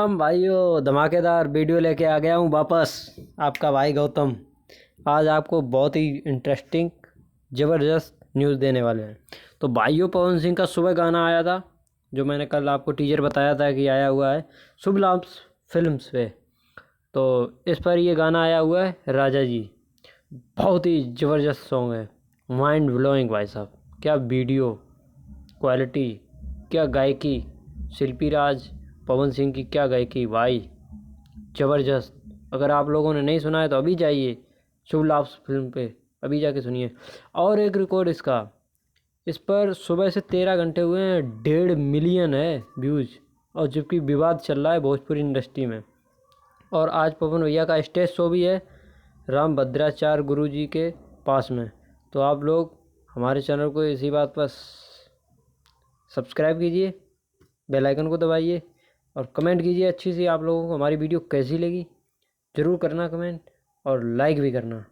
राम भाइयों, धमाकेदार वीडियो लेके आ गया हूँ वापस। आपका भाई गौतम आज आपको बहुत ही इंटरेस्टिंग ज़बरदस्त न्यूज़ देने वाले हैं। तो भाइयों, पवन सिंह का सुबह गाना आया था, जो मैंने कल आपको टीजर बताया था कि आया हुआ है शुभ लाभ फिल्म्स पे। तो इस पर ये गाना आया हुआ है राजा जी। बहुत ही ज़बरदस्त सॉन्ग है, माइंड ब्लोइंग भाई साहब। क्या वीडियो क्वालिटी, क्या गायकी, शिल्पी राज पवन सिंह की क्या गायकी भाई, ज़बरदस्त। अगर आप लोगों ने नहीं सुना है तो अभी जाइए शुभ लाभ फिल्म पे, अभी जाके सुनिए। और एक रिकॉर्ड इसका, इस पर सुबह से 13 घंटे हुए हैं, 1.5 मिलियन है व्यूज़। और जबकि विवाद चल रहा है भोजपुरी इंडस्ट्री में। और आज पवन भैया का स्टेज शो भी है राम भद्राचार्य गुरु जी के पास में। तो आप लोग हमारे चैनल को इसी बात पर सब्सक्राइब कीजिए, बेल आइकन को दबाइए और कमेंट कीजिए अच्छी सी। आप लोगों को हमारी वीडियो कैसी लगी ज़रूर करना कमेंट, और लाइक भी करना।